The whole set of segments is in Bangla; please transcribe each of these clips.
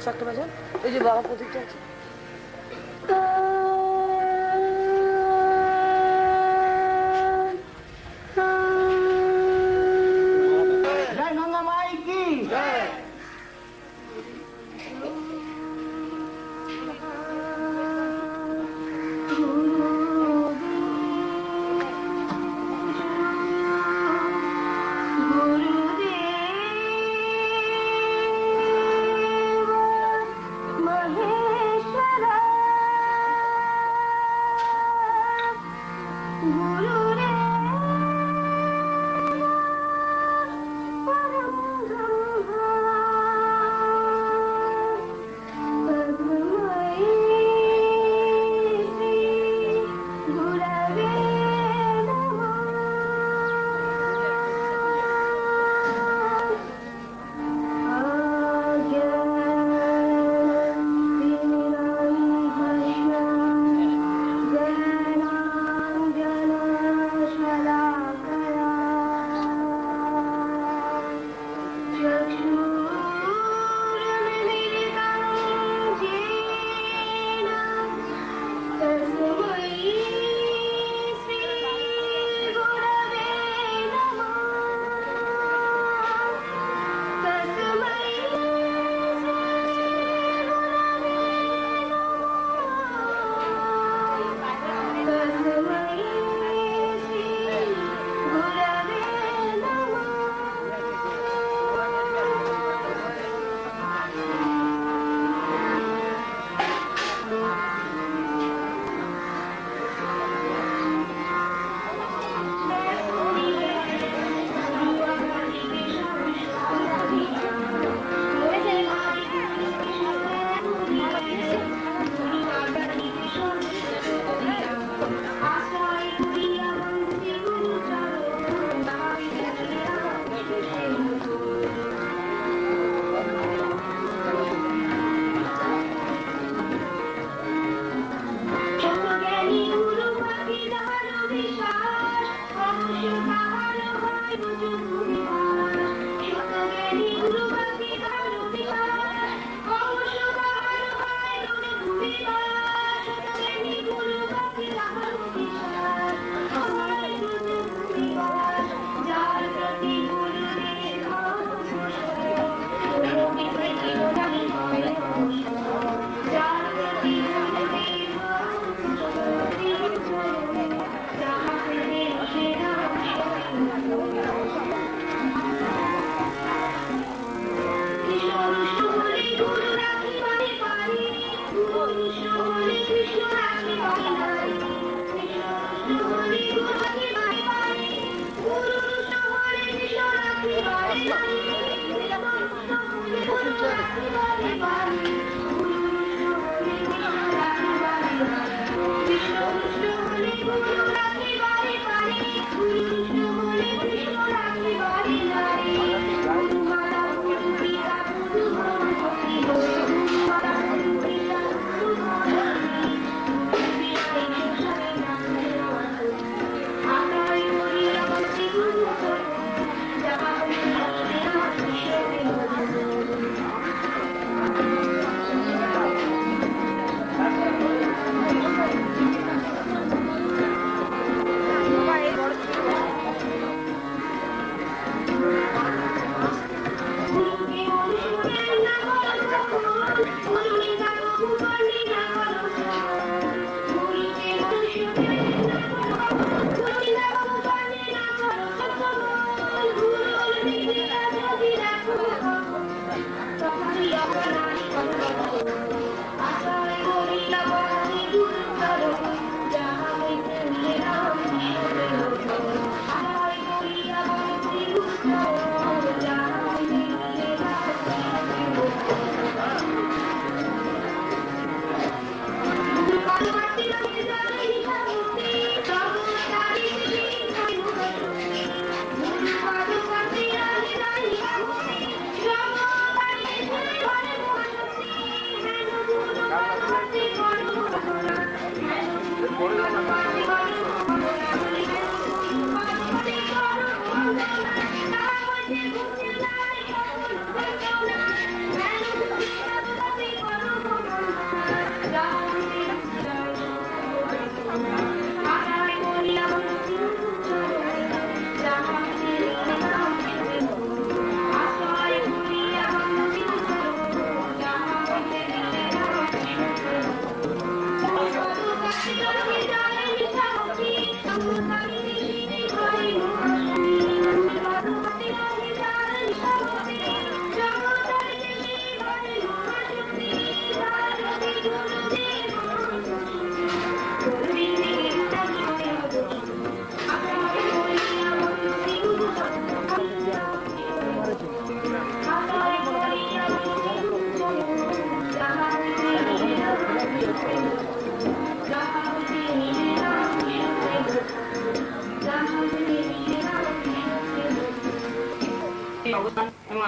চারটে বাজে এই যে বাবা প্রদীপটা আছে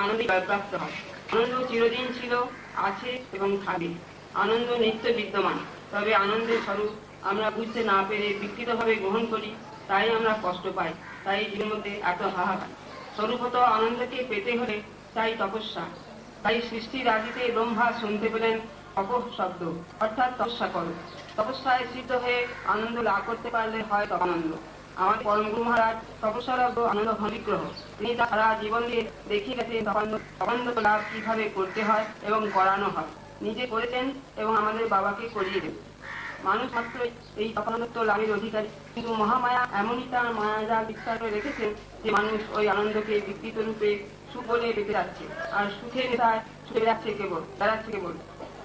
আনন্দে জয়প্রাপ্ত হয়। আনন্দ চিরদিন ছিল, আছে এবং থাকবে। আনন্দ নিত্য বিদ্যমান, তবে আনন্দের স্বরূপ আমরা বুঝতে না পেরে বিকৃতভাবে গ্রহণ করি, তাই আমরা কষ্ট পাই, তাই জীবনের মধ্যে এত হাহাকার। স্বরূপত আনন্দকে পেতে হলে চাই তপস্যা। তাই সৃষ্টির আদিতে ব্রহ্মা শুনতে পেলেন তপঃ শব্দ, অর্থাৎ তপস্যা করো। তপস্যায় সিদ্ধ হয়ে আনন্দ লাভ করতে পারলে হয় তপানন্দ। আমাদের পরম গুরু মহারাজ তপস্যারব্ধ আনন্দ বিগ্রহ, তিনি তার সারা জীবন দিয়ে দেখিয়ে গেছেন তপানন্দ লাভ কিভাবে করতে হয় এবং করানো হয়। নিজে করেছেন এবং আমাদের বাবাকে করিয়ে দেন। মানুষ মাত্রই এই তপানন্দ লাভের অধিকারী, কিন্তু মহামায়া এমনই তার মায়াজাল বিস্তার করে রেখেছেন যে মানুষ ওই আনন্দকে বিকৃত রূপে সুখ বলে পেতে যাচ্ছে, আর সুখের নেশায় ছুটে বেড়াচ্ছে কেবল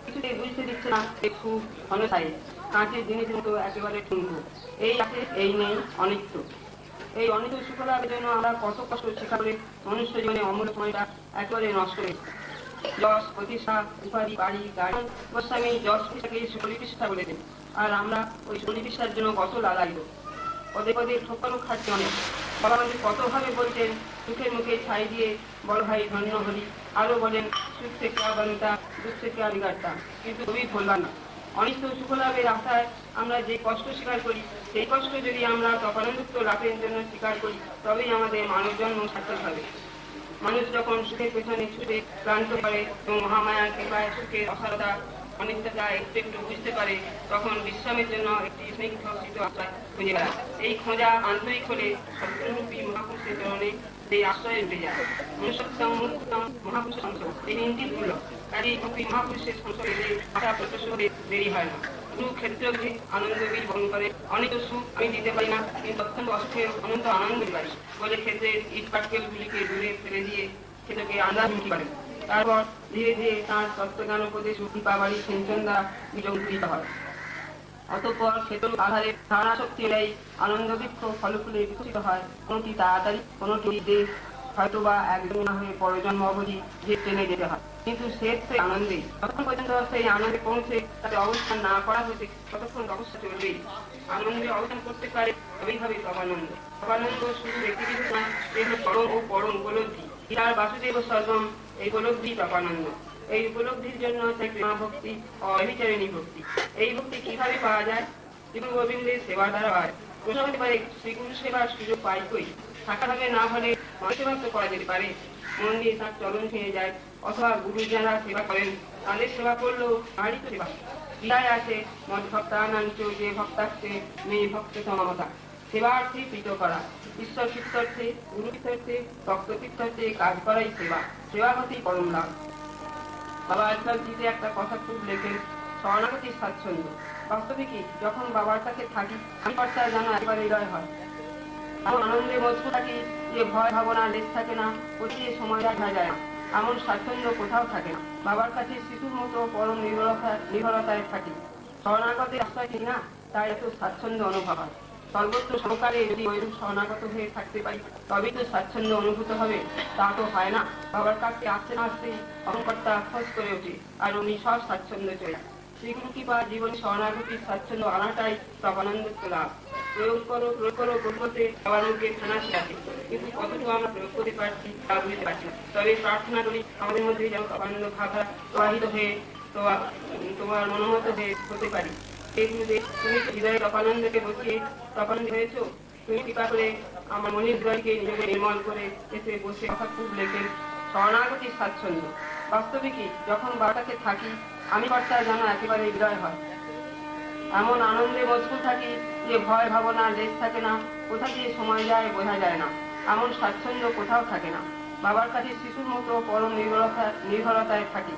কিছুতেই বুঝতে দিচ্ছে না যে সুখ অনসায়ী, কাঁচের জিনিসের মতো একেবারে ঠুনকো। এই আছে এই নেই অনিত্য। এই অনিত্য সুখ লাভের জন্য আমরা কত কষ্ট স্বীকার করে মনুষ্য জীবনে অমূল্য সময়টা একেবারে নষ্ট হয়েছে। যশ, প্রতিষ্ঠা, উপাধি, বাড়ি, গাড়ি, গোস্বামী যশ প্রতিষ্ঠাকে সুপরিপ্রতিষ্ঠা বলেছেন, আর আমরা ওই সুপরিপ্রতিষ্ঠার জন্য কত লালায়িত। পদে পদে ঠোক্করও খাচ্ছে অনেক। বাবা আমাদের কতভাবে বলছেন সুখের মুখে ছাই দিয়ে বড় ভাই ধন্য হরি, আরো বলেন সুখ থেকে আবারটা, দুঃখ থেকে বিগাড়টা, কিন্তু খুবই ভুলবার না। অনিত্য সুখ লাভের আশায় আমরা যে কষ্ট স্বীকার করি, সেই কষ্ট যদি আমরা তপানন্দ লাভের জন্য স্বীকার করি, তবেই আমাদের মানব জন্ম সার্থক হবে। মানুষ যখন সুখের পেছনে ছুটে ক্লান্ত করে এবং মহামায়ার কৃপায় সুখের অসারতা অনিত্যতা একটু একটু বুঝতে পারে, তখন বিশ্রামের জন্য একটি স্নিগ্ধ শীত আশ্রয় খুঁজে বেড়ায়। এই খোঁজা আন্তরিক হলে সত্যরূপী মহাপুরুষের চরণে সেই আশ্রয়ে উঠে যায়। মনুষ্যোত্তম, মুক্তম, মহাপুরুষের সংসর্গ, এই তিনটি ভুল। কাজে রূপী মহাপুরুষের সংসর্গে আশা প্রত্যাশা হতে দেরি হয় না। গুরু ক্ষেত্রে আনন্দ বীজ বহন করে। অনেক সুখ আমি দিতে পারি না, কিন্তু অত্যন্ত অসুখের অনন্ত আনন্দ দিতে পারি বলে ক্ষেত্রের ইট পাটকেলগুলিকে দূরে ফেলে দিয়ে ক্ষেত্রকে আন্দাজ মুক্তি পারেন। তারপর ধীরে ধীরে তাঁর তত্ত্বজ্ঞান উপদেশ মুক্তি পাওয়ারই সিঞ্চন দ্বারা বিজঙ্কৃত হয়। অতঃপর ক্ষেত্র আধারে ধারণা শক্তি এলাই আনন্দ বৃক্ষ ফলফুলে বিকশিত হয়। কোনটি তাড়াতাড়ি, কোনটি দেশ হয়তো বা একজন না হয়ে পরজন্ম অবধি যে ট্রেনে যেতে হয়, কিন্তু শেষ সেই আনন্দেই। ততক্ষণ পর্যন্ত সেই আনন্দে পৌঁছে তাতে অবস্থান না করা হয়েছে ততক্ষণ তপস্যা চলবেই। আনন্দে অবস্থান করতে পারে তবেই হবে তপানন্দ। তপানন্দ শুধু ব্যক্তিবিশেষ নয়, এ হল চরম ও পরম উপলব্ধি। ইহার বাসুদেব সর্বম, এই উপলব্ধি তপানন্দ। এই উপলব্ধির জন্য চাই প্রেমা ভক্তি ও অভিচারিণী ভক্তি। এই ভক্তি কিভাবে পাওয়া যায়? শ্রীগুরু গোবিন্দের সেবা দ্বারা হয়। প্রশ্ন হতে পারে শ্রীগুরু সেবার সুযোগ পাই কই? থাকা হবে না হলে মানুষের তো করা যেতে পারে। মন দিয়ে তার চরণ ছুঁয়ে যায়, অথবা গুরু যারা সেবা করেন তাদের সেবা করলেও তারই তো সেবা। গীতায় আছে মদ ভক্তানাঞ্চ যে ভক্তার্থে মেয়ে ভক্ত সমামতা। সেবার্থে প্রীত করা, ঈশ্বর চিত্তার্থে, গুরু চিত্তার্থে, ভক্ত চিত্তার্থে কাজ করাই সেবা। সেবা হতেই পরম লাভ। বাবা আজকাল দিতে একটা কথা খুব লেখেন, শরণাগতির স্বাচ্ছন্দ্য। বাস্তবে কি, যখন বাবার কাছে থাকি আমি কর্তায় যেন একবার হৃদয় হয়। এমন আনন্দে মজবুত থাকি যে ভয় ভাবনা লেশ থাকে না, অতীতে সময় দেখা যায় না। এমন স্বাচ্ছন্দ্য কোথাও থাকে না। বাবার কাছে শিশুর মতো পরম নির্ভরতায় থাকি। শরণাগতের আশ্রয় কিনা, তাই এত স্বাচ্ছন্দ্য অনুভব হয়। সর্বত্র সহকারে যদি ওইরূপ শরণাগত হয়ে থাকতে পারি, তবেই তো স্বাচ্ছন্দ্য অনুভূত হবে। তা তো হয় না। বাবার কাছে আসতে না আসতেই অহংকর্তা খোঁজ করে ওঠে, আর উনি সব স্বাচ্ছন্দ্য চলে। শ্রীগুরু কৃপা জীবনে শরণাগতির স্বাচ্ছন্দ্য আনাটাই তপানন্দ লাভ। প্রয়োগ করো করতে বাবার মুখে ফেনা শিখাতে, কিন্তু কতটুকু আমরা প্রয়োগ করতে পারছি তা বুঝতে পারছি না। তবে প্রার্থনা করি আমাদের মধ্যে যেন তপানন্দ ভাবনা প্রবাহিত হয়ে তোমার মনোমত হতে পারি। সেই গুরুদেব, তুমি হৃদয়ে তপানন্দকে বসিয়ে তপানন্দ হয়েছ, তুমি কৃপা করে আমার মনের হৃদয়কে নিজেকে নির্মল করে এসে বসে কথা খুব লেখেন শরণাগতির স্বাচ্ছন্দ্য। বাস্তবে কি, যখন বাবাকে থাকি আমি কর্তায় যেন একেবারে হৃদয় হয়। এমন আনন্দে মজবুত থাকি যে ভয় ভাবনা লেশ থাকে না, কোথা দিয়ে সময় যায় বোঝা যায় না। এমন স্বাচ্ছন্দ্য কোথাও থাকে না। বাবার কাছে শিশুর মতো পরম নির্ভরতায় থাকি।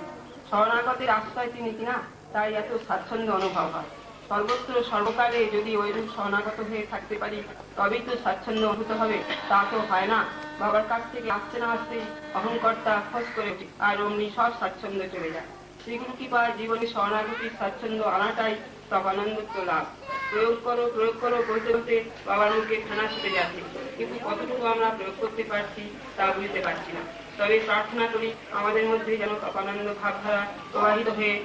শরণাগতের আশ্রয় তিনি কিনা, তাই এত স্বাচ্ছন্দ্য অনুভব হয়। সর্বত্র সর্বকালে যদি ওইরূপ শরণাগত হয়ে থাকতে পারি, তবেই তো স্বাচ্ছন্দ্য অনুভূত হবে। তা তো হয় না। বাবার কাছ থেকে আসতে না আসতেই অহংকর্তা খোঁজ করে ওঠে, আর অমনি সব স্বাচ্ছন্দ্য চলে যায়। শ্রীগুরু কৃপা জীবনে শরণাগতির স্বাচ্ছন্দ্য আনাটাই তপানন্দ লাভ। প্রয়োগ করো বলতে বলতে বাবার মুখে ফেনা ছুটে যাচ্ছে, কিন্তু কতটুকু আমরা প্রয়োগ করতে পারছি তা বুঝতে পারছি না। তবে প্রার্থনা করি আমাদের মধ্যে যেন তপানন্দ ভাবধারা প্রবাহিত হয়ে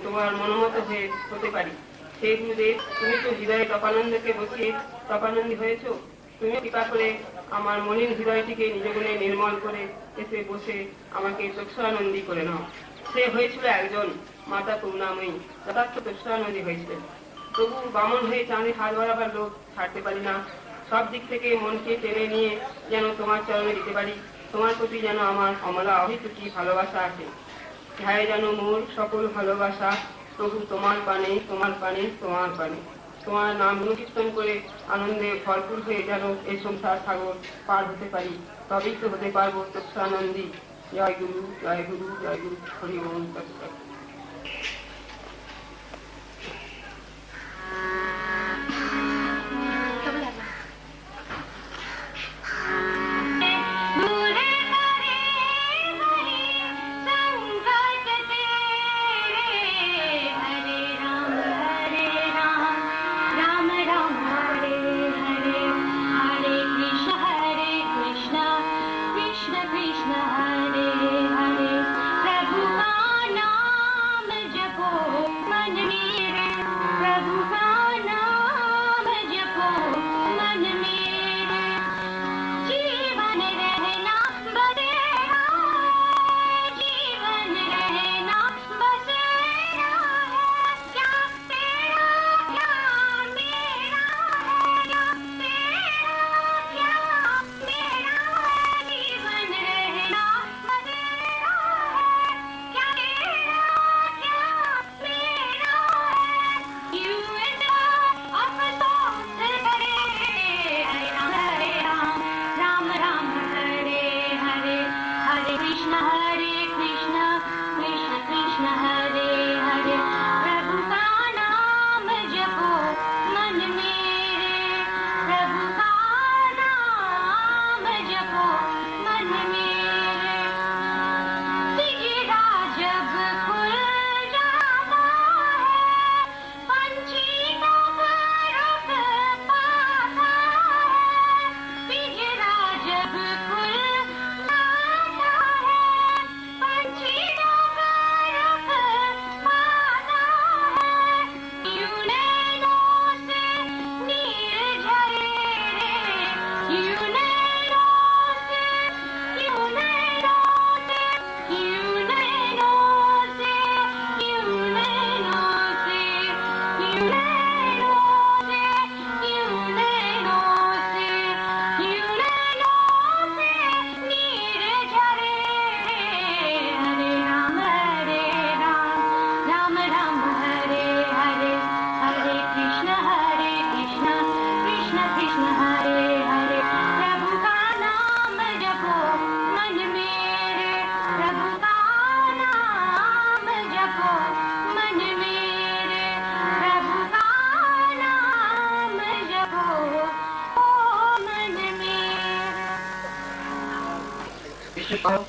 তোমার মনোমত হতে পারি। সেই গুরুদেব, তুমি তো হৃদয়ে তপানন্দকে বসিয়ে তপানন্দী হয়েছ, তুমি কৃপা করে আমার মলিন হৃদয়টিকে নিজ গুণে নির্মল করে এসে বসে আমাকে তৎসানন্দী করে নাও। সে হয়েছিল একজন মাতা করুণাময়ী, যথার্থ তৎসানন্দী হয়েছিলেন। তবু বামন হয়ে চাঁদে হাত বাড়াবার লোক ছাড়তে পারি না। সব দিক থেকে মনকে টেনে নিয়ে যেন তোমার চরণে দিতে পারি। তোমার প্রতি যেন আমার অমলা অহিতুকি ভালোবাসা আছে। ধ্যায় যেন মোর সকল ভালোবাসা প্রভু তোমার পানে, তোমার পানে, তোমার পানে। তোমার নাম গুণকীর্তন করে আনন্দে ভরপুর হয়ে যেন এই সংসার সাগর পার হতে পারি। তবেই তো হতে পারবো তৎসানন্দী। জয় গুরু, জয় গুরু, জয় গুরু। হরি ওম তৎসৎ।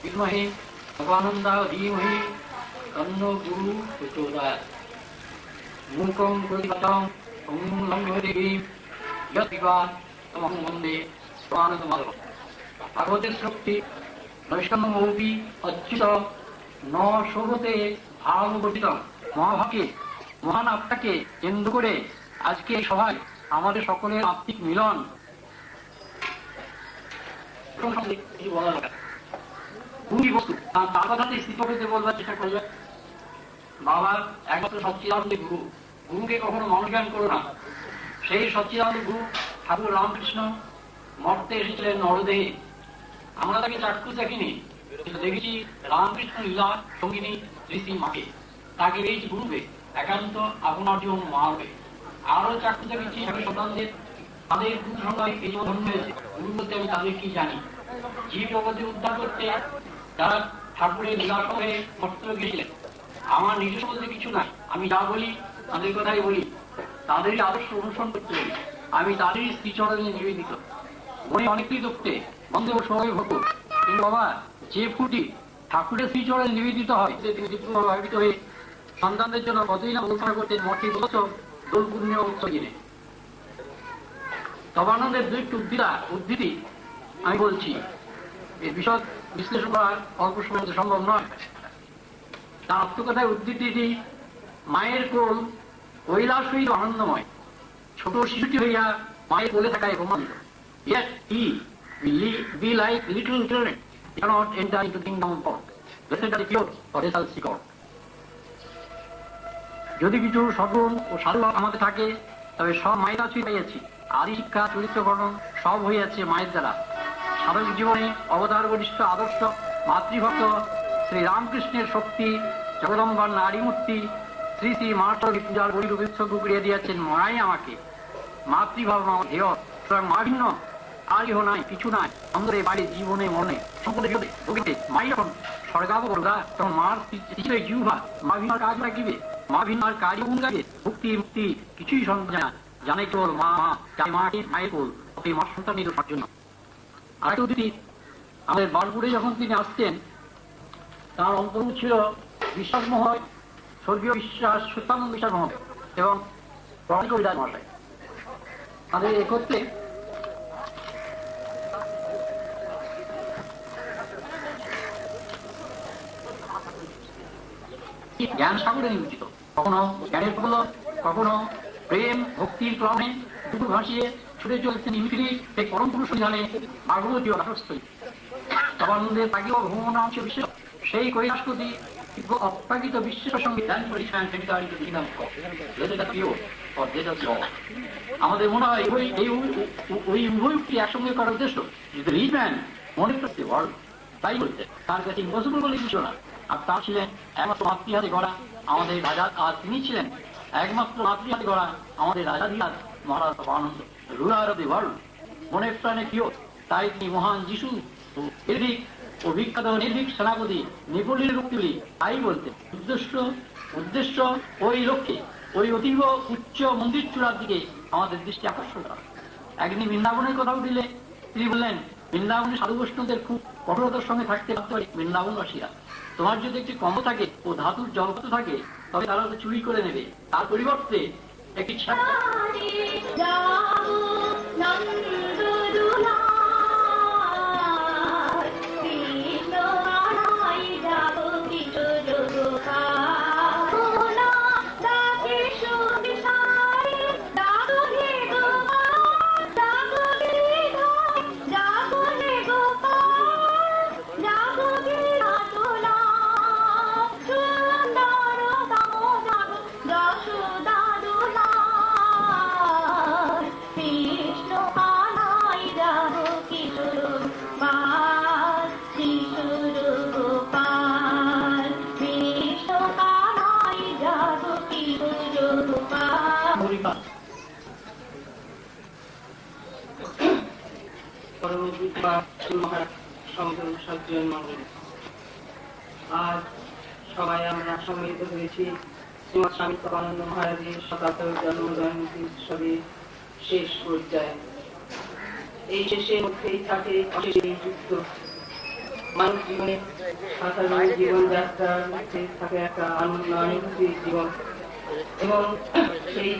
विद्महे भगवानन्दाय धीमहि तन्नो गुरु प्रचोदयात्। मूकं प्रतिपदं संलङ्घयति यद्विवा तमहं वन्दे स्वानन्दमाधवम्। ভাগবতের শক্তি বৈষ্ণবী অচ্যুত ন শোভতে ভাগবতিত মহাভাগে মহান আত্মাকে কেন্দ্র করে আজকে এই সভায় আমাদের সকলের আত্মিক মিলন খুবই বস্তু তার কথাতে স্থিতপথে বলবার চেষ্টা করবে। বাবা একমাত্র সচ্চিদানন্দ গুরু, গুরুকে কখনো মনোজ্ঞান করো না। সেই সচ্চিদানন্দ গুরু ঠাকুর রামকৃষ্ণ মর্তে এসেছিলেন নরদেহে। আমরা তাকে চাক্ষুষ দেখিনি, কিন্তু দেখেছি রামকৃষ্ণ লীলা সঙ্গিনী শ্রী মাকে। তাকে পেয়েছি গুরুবে, একান্ত আপনার জীবন মা হবে। আরো চাক্ষুষ দেখেছি সন্তানদের, তাদের গুরু সংজ্ঞায় এই জীবন ধন্য হয়েছে। গুরু বলতে আমি তাদের কি জানি, জীব জগতে উদ্ধার করতে যারা ঠাকুরের লীলা সঙ্গে মর্ত গিয়েছিলেন। আমার নিজস্ব বলতে কিছু নাই, আমি যা বলি তাদের কথাই বলি, তাদেরই আদর্শ অনুসরণ করতে বলি। আমি তাদেরই শ্রীচরণে নিবেদিত। মনে অনেকটাই দুঃখে বন্ধে সবাই ভোগ, কিন্তু বাবা যে ফুটি ঠাকুরের শ্রীচরণে নিবেদিত হয় তিনি দীপ্তভাবিত হয়ে সন্তানদের জন্য কতই না ঘোষণা করতেন মঠে বছর দোল পূর্ণিমা উৎসব দিনে। তবানন্দের দুইটি উদ্ধৃতি আমি বলছি, এই বিশদ বিশ্লেষণ করা অল্প সময় সম্ভব নয়। তার আত্মকথায় উদ্ধৃতিটি, মায়ের কোল কৈলাস হইল আনন্দময়, ছোট শিশুটি হইয়া মায়ের কোলে থাকায় ব্রহ্মানন্দ। কি be like little children, they cannot enter into the kingdom of God. Blessed are the pure, for they shall see God. যদি কিছু সদ্গুণ ও সাধুভাব আমাদের থাকে, তবে সব মায়ের কাছেই পাইয়াছি। আদি শিক্ষা, চরিত্র গঠন সব হইয়াছে মায়ের দ্বারা। সাধক জীবনে অবতার বরিষ্ঠ আদর্শ মাতৃভক্ত শ্রী রামকৃষ্ণের শক্তি, জগদম্বার নারী মূর্তি, শ্রী শ্রী মাতৃ পূজার বলিরূপে উৎসর্গ করিয়া দিয়াছেন মাই আমাকে। মাতৃভাব আমার ধ্যেয়, সুতরাং মা ভিন্ন আর ইহ নাই, কিছু নাই। অন্তরে বাইরে জীবনে মনে সম্পদে বিপদে ভোগিতে মাই যখন স্বর্গাব করবা, তখন মার পিছিয়ে জিহ্বা মা ভিন্ন কাজ রাখিবে, মা ভিন্ন আর কাজে গুণ গাইবে। মুক্তি মুক্তি কিছুই সন্তান জানে কেবল মা, মা চাই মাকে মায়ের কোল, ওকে মার সন্তান নির্ভর জন্য। আর একটা উদ্ধৃতি, আমাদের বারপুরে যখন তিনি আসতেন, তার অন্তর্ভুক্ত ছিল বিশ্বাসমহয়, স্বর্গীয় বিশ্বাস, সত্যানন্দ বিশ্বাস মহোদয় এবং প্রণিক বিদায় মহাশয়। তাদের একত্রে জ্ঞান সাগরে নিয়োজিত, কখনো জ্ঞানের প্রবল, কখনো প্রেম ভক্তির ক্রমে দুটো ভাসিয়ে ছুটে চলছেন ইনফিনিট সেই পরম পুরুষ জানে ভাগবতীয় রাসস্থলী। তবানন্দের তাগেও ভ্রমণ অংশ বিশ্ব সেই কৈলাসপতি অপ্রাকৃত বিশ্বের সঙ্গে আমাদের মনে হয় ওই উভয়টি একসঙ্গে করার উদ্দেশ্য রিচ ম্যান মনে করতে ওয়ার্ল্ড, তাই বলতে তার কাছে ইম্পসিবল বলে কিছু না। আর তা ছিলেন একমাত্র মাতৃহাতে গড়া আমাদের রাজা, আর তিনি ছিলেন একমাত্র মাতৃহাতে গড়া আমাদের রাজাধিরাজ মহারাজ আনন্দ, রুলার অফ দি ওয়ার্ল্ড, মনের প্রাণে প্রিয়। তাই তিনি মহান যিশু নির্ভীক ও বিখ্যাত নির্ভীক সেনাপতি নেপোলিয়নের রূপগুলি তাই বলতেন। উদ্দেশ্য ওই লক্ষ্যে, ওই অতীব উচ্চ মন্দির চূড়ার দিকে আমাদের দৃষ্টি আকর্ষণ করা। একদিন বৃন্দাবনের কথা উঠিলে তিনি বললেন, বৃন্দাবনের সাধু বৈষ্ণবদের খুব কঠোরতার সঙ্গে থাকতে পারে বৃন্দাবনবাসীরা। তোমার যদি একটি কম্ব থাকে ও ধাতুর জলপথ থাকে, তবে তারা চুরি করে নেবে, তার পরিবর্তে একটি আজ সবাই আমরা সম্মিলিত হয়েছি শ্রীমৎ স্বামী প্রকানন্দ মহারাজের ৭৭ জন্মজয়ন্তী উৎসবের শেষ পর্যায়ে। এই শেষের মধ্যেই থাকে অশেষ যুক্ত মানব জীবনে, সাধারণ জীবনযাত্রার মধ্যে থাকে একটা আনন্দ অনুভূতির জীবন, এবং সেই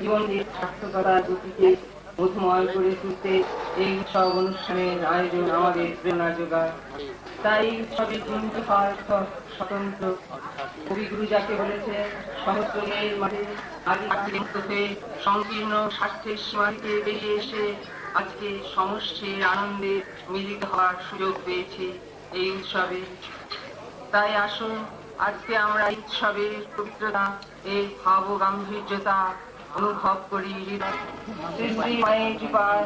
জীবনের সার্থকতার গতিকে মধুময় করে তুলতে এই উৎসব অনুষ্ঠানের আয়োজন আমাদের প্রেরণা যোগায়। তাই উৎসবের দিনটি হয় স্বতন্ত্র। কবিগুরু যাকে বলেছে, সহস্রের মাঝে আদি সংকীর্ণ স্বার্থের সীমা থেকে বেরিয়ে এসে আজকে সমষ্টির আনন্দে মিলিত হওয়ার সুযোগ পেয়েছি এই উৎসবে। তাই আসুন আজকে আমরা এই উৎসবের পবিত্রতা, এই ভাব গাম্ভীর্যতা অনুভব করি। শ্রী মায়ের কৃপায়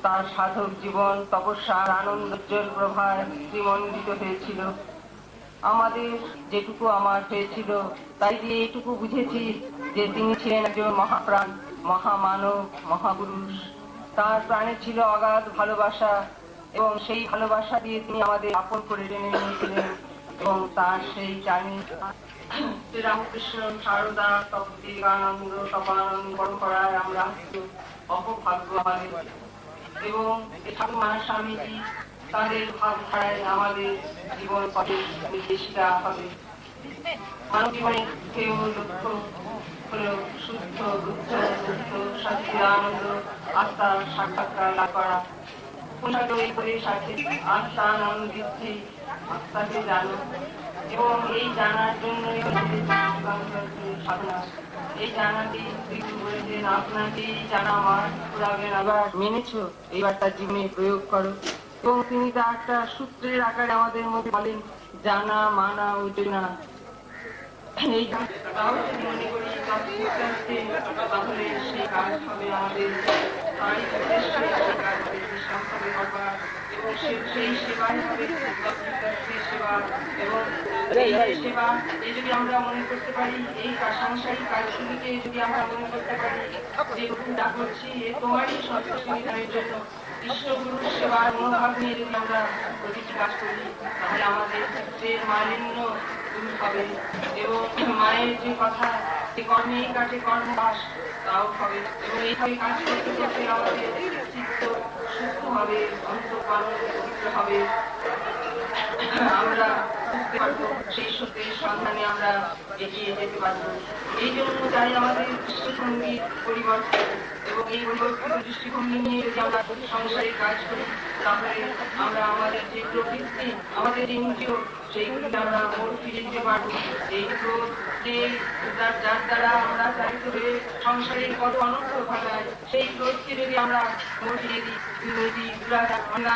তার সাধক জীবন তপস্যার আনন্দোজ্জ্বল প্রভায় শ্রীমণ্ডিত হয়েছিল। আমাদের যেটুকু আমার হয়েছিল, তাই দিয়ে এইটুকু বুঝেছি যে তিনি ছিলেন একজন মহাপ্রাণ, মহামানব, মহাপুরুষ। তার প্রাণে ছিল অগাধ ভালোবাসা, এবং সেই ভালোবাসা দিয়ে তিনি আমাদের আপন করে টেনে নিয়েছিলেন। এবং তার সেই জানি শ্রীরামকৃষ্ণ, সারদা, তত্ত্বিকানন্দ, তপানন্দ পরম্পরায় আমরা অপভাগ্য আমাদের, এবং ঠাকুমা স্বামীজি তাদের ভাবধারায় আমাদের জীবন পথে নির্দেশিকা হবে। মানব জীবনের কেউ লক্ষ্য হল শুদ্ধ বুদ্ধ সচ্চিদানন্দ আত্মার সাক্ষাৎকার লাভ করা। পোশাক করে সাথে আত্মা আনন্দ দিচ্ছি, আত্মাকে জানো, এবং এই জানার জন্যই সাধনা। এই জানাটি বলেছেন, আপনাকে জানা আমার পুরাবেন, আবার মেনেছো, এবার তার জীবনে প্রয়োগ করো। এবং তিনি তা একটা সূত্রের আকারে আমাদের মধ্যে বলেন, জানা, মানা ও চেনা। এই তাও যদি মনে করি তাহলে সেই কাজ হবে আমাদের তাই উদ্দেশ্যে সেই কাজ হবে সম্পর্কে করবার, এবং সেই সেবাই হবে সেবা। এবং এই সেবা এই যদি আমরা মনে করতে পারি, এই সাংসারিক কাজগুলিকে যদি আমরা মনে করতে পারি যে যা করছি এ তোমারই সত্যিকারের জন্য ইষ্টগুরুর সেবার মনোভাব নিয়ে যদি আমরা প্রতিটি কাজ করি, তাহলে আমাদের চিত্রের মালিন্য দূর হবে। এবং মায়ের যে কথা, যে কর্মেই কাটে কর্মবাস, তাও হবে। এবং এইভাবে কাজ করতে করতে আমাদের চিত্ত সুস্থ হবে, অন্তঃকরণ পবিত্র হবে। আমরা বুঝতে পারবো, সেই সত্যের সন্ধানে আমরা এগিয়ে যেতে পারবো। এই জন্য চাই আমাদের দৃষ্টিভঙ্গির পরিবর্তন। এবং এই পরিবর্তিত দৃষ্টিভঙ্গি নিয়ে যদি আমরা সংসারে কাজ করি, তাহলে আমরা আমাদের যে প্রবৃত্তি, আমাদের যে ইন্দ্রিয়, সেইগুলিকে আমরা মোড় ফিরে দিতে পারবো। এই ক্রোধ, যে যার দ্বারা আমরা চালিত হয়ে সংসারে কত অনর্থ ঘটায়, সেই ক্রোধকে যদি আমরা মোড় ফিরে দিই, আমরা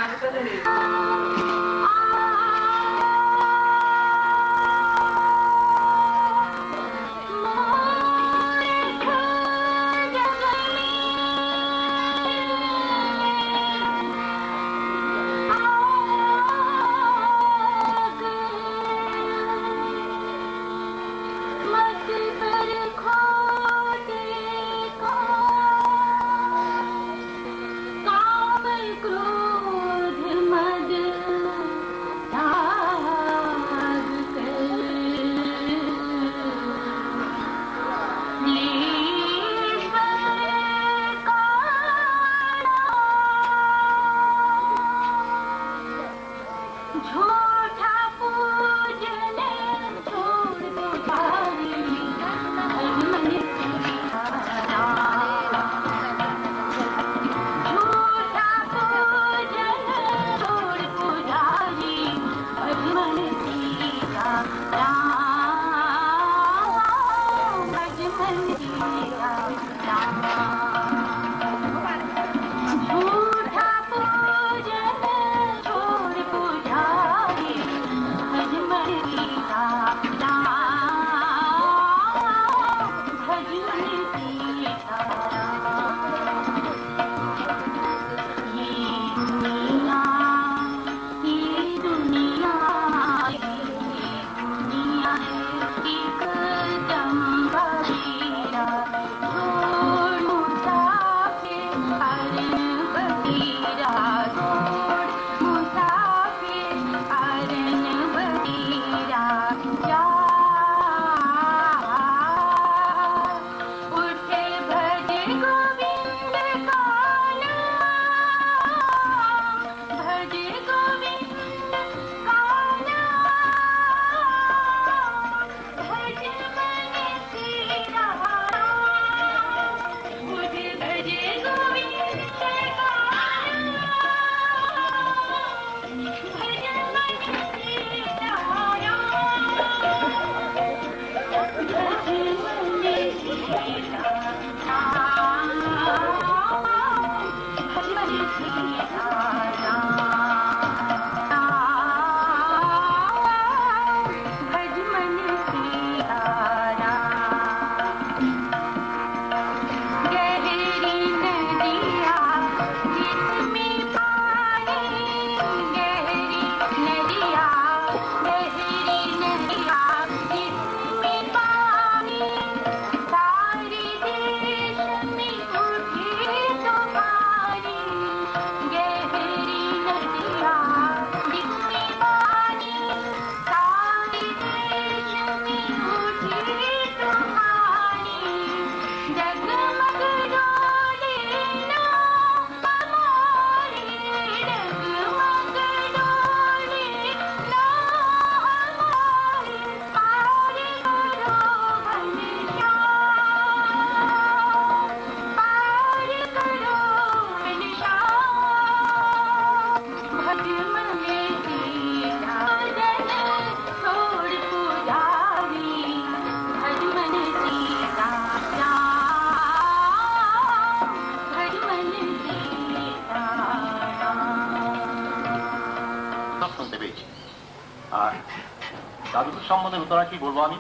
জাদুঘর সম্বন্ধে নতুন কি বলবো আমি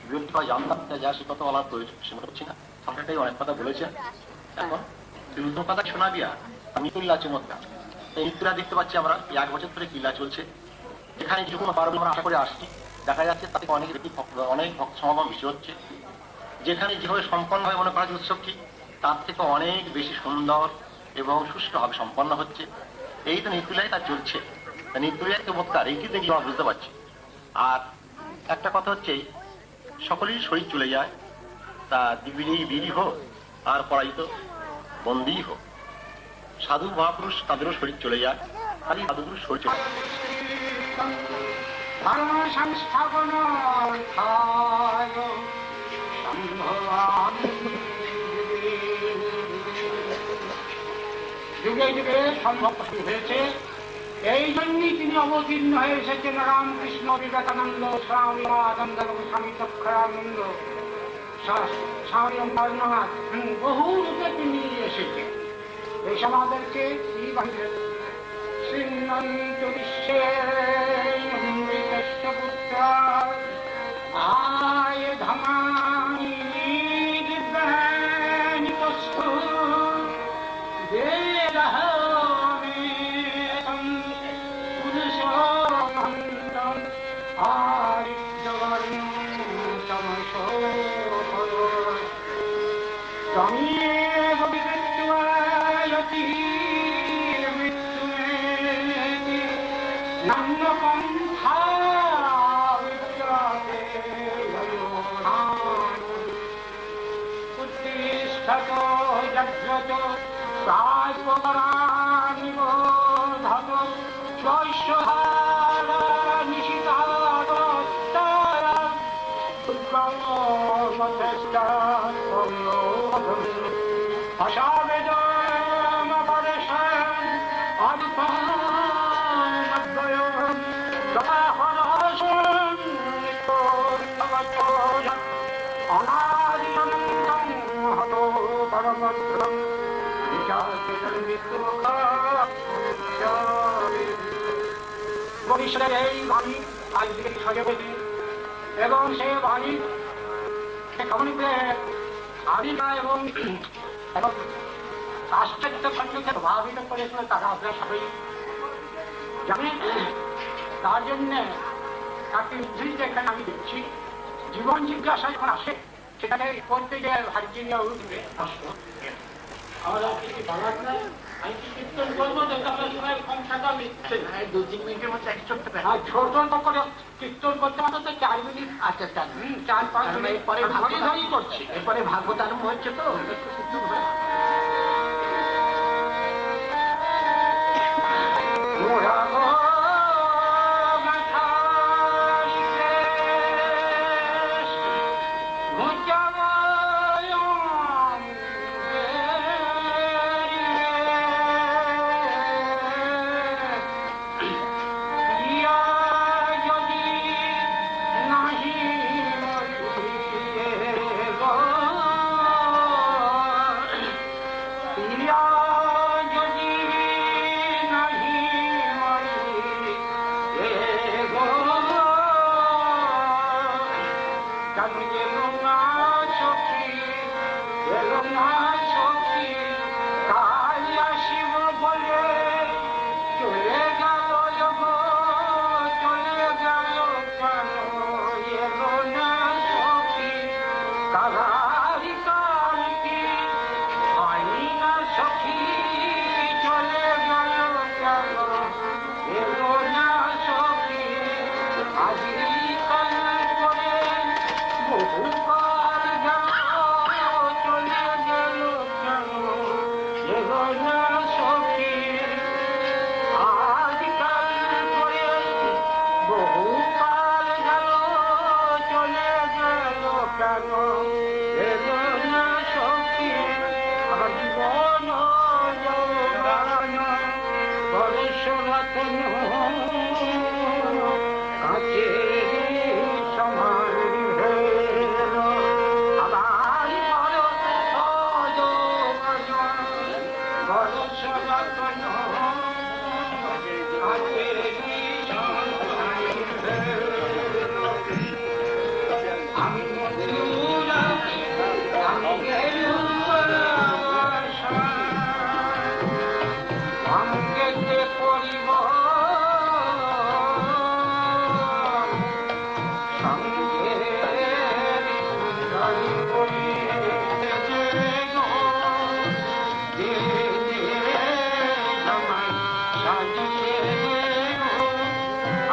বিরক্তি পাই জানতাম যা সে কথা বলার প্রয়োজন সে করছি না সংখ্যাটাই অনেক কথা বলেছেন এখন নতুন কথা শোনা দিয়া মিতুল্লা চমৎকার এই মিত্রা দেখতে পাচ্ছি আমরা 1 বছর ধরে কিল্লা চলছে যেখানে যে কোনো পারব আমরা আশা করে আসছি দেখা যাচ্ছে তাতে অনেক ভক্ত সমাগম বেশি হচ্ছে যেখানে যেভাবে সম্পন্ন হয় মনে করা যে উৎসবটি তার থেকে অনেক বেশি সুন্দর এবং সুষ্ঠুভাবে সম্পন্ন হচ্ছে এই তো নিতুলায় তা চলছে নিতুলিয়া চমৎকার এইটি দেখলে আমরা বুঝতে পারছি আর একটা কথা হচ্ছে সকলেই শরীর চলে যায় তা বিড়ি হোক আর পরাজিত বন্দী হোক সাধু মহাপুরুষ তাদেরও শরীর চলে যায় খালি সাধুগুরুর শরীর চলে যায় যুগে যুগে সম্ভব হয়েছে এই জন্যই তিনি অবতীর্ণ হয়ে এসেছেন রামকৃষ্ণ বিবেকানন্দ স্বামী রামানন্দ এবং স্বামী চক্রানন্দ স্বামী অমরনাথ বহু রূপে তিনি এসেছেন এই সমাজকে শ্রীমন্ত বিশ্বেশ্বপুত্র আয় ধমানি দিব্যানি বস্তু ভবিষ্যতের এই বাণী আজকে সজগতি এবং সেই বাণী আবির্ভাব এবং আশ্চর্য খণ্ডকে প্রভাবিত করেছিল তারা আপনার সবাই জানেন তার জন্য একটি উদ্ধৃতি এখানে আমি দেখছি জীবন জিজ্ঞাসা যখন আসে সেখানে করতে গিয়ে ভার্জিনিয়া উঠবে আসবো আমাদের কিছু বলার নাই আমি কি কীর্তন করবো সবাই কম টাকা লিখছে 2-3 মিনিটের মধ্যে এক করতে পারে ছোট করে কীর্তন করতে হবে তো 4 মিনিট আচ্ছা 4-5 মিনিট পরে ভাগবত করছি এরপরে ভাগবত আরম্ভ হচ্ছে তো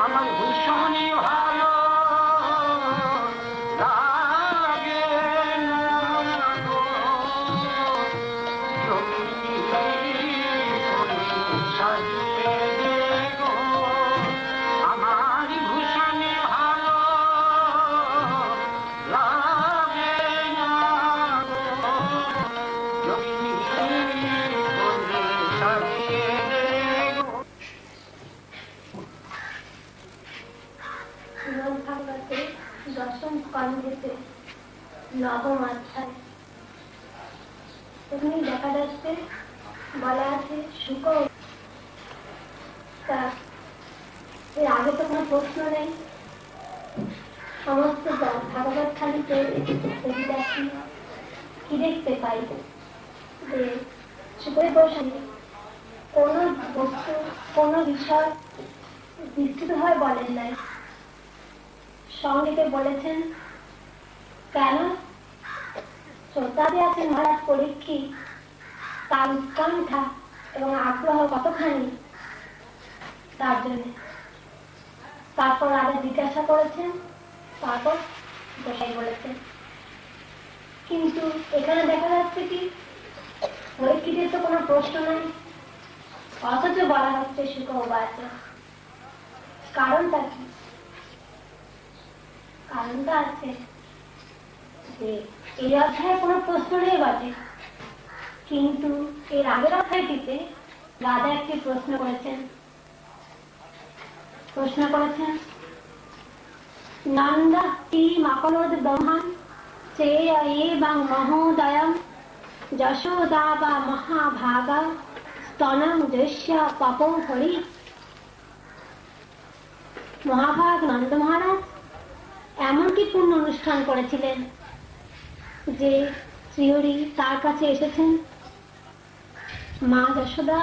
আমার ভূষণে ভালো লাগে না গো, সাজিয়ে গো আমার ভূষণে ভালো লাগে না গো, সাজিয়ে গো। গ্রন্থাগারে দশম খণ্ডেতে নবম অধ্যায়। এখানে দেখা যাচ্ছে বলা আছে শুক। তা এর আগে তো কোনো প্রশ্ন নেই। সমস্ত ভাগবত খালিতে যদি দেখি কি দেখতে পাই যে শুকর গোস্বামী কোনো বস্তু কোনো বিষয় বিস্তৃতভাবে বলেন নাই, সংক্ষেপে বলেছেন। কেন? শ্রদ্ধাতে আছেন মহারাজ পরীক্ষিত, তার উৎকণ্ঠা এবং আগ্রহ কতখানি তার জন্য। তারপর রাজা জিজ্ঞাসা করেছেন, তারপর গোসাই বলেছেন। কিন্তু এখানে দেখা যাচ্ছে কি পরীক্ষিতের তো কোনো প্রশ্ন নাই, অথচ বলা হচ্ছে শুক উবাচা। কারণটা কি? কারণটা আছে যে এই অধ্যায়ে কোনো প্রশ্ন নেই বটে, কিন্তু এর আগের অধ্যায়টিতে রাজা একটি প্রশ্ন করেছেন। নন্দা তিমাকলোদ ব্রহ্মাণ চেয় এবং মহোদয়ম যশোদা বা মহাভাগা স্তনম দৃশ্য পপো হরি। মহাভাগ নন্দ মহারাজ এমন কি পূর্ণ অনুষ্ঠান করেছিলেন যে শ্রীহরি তার কাছে এসেছেন? মা যশোদা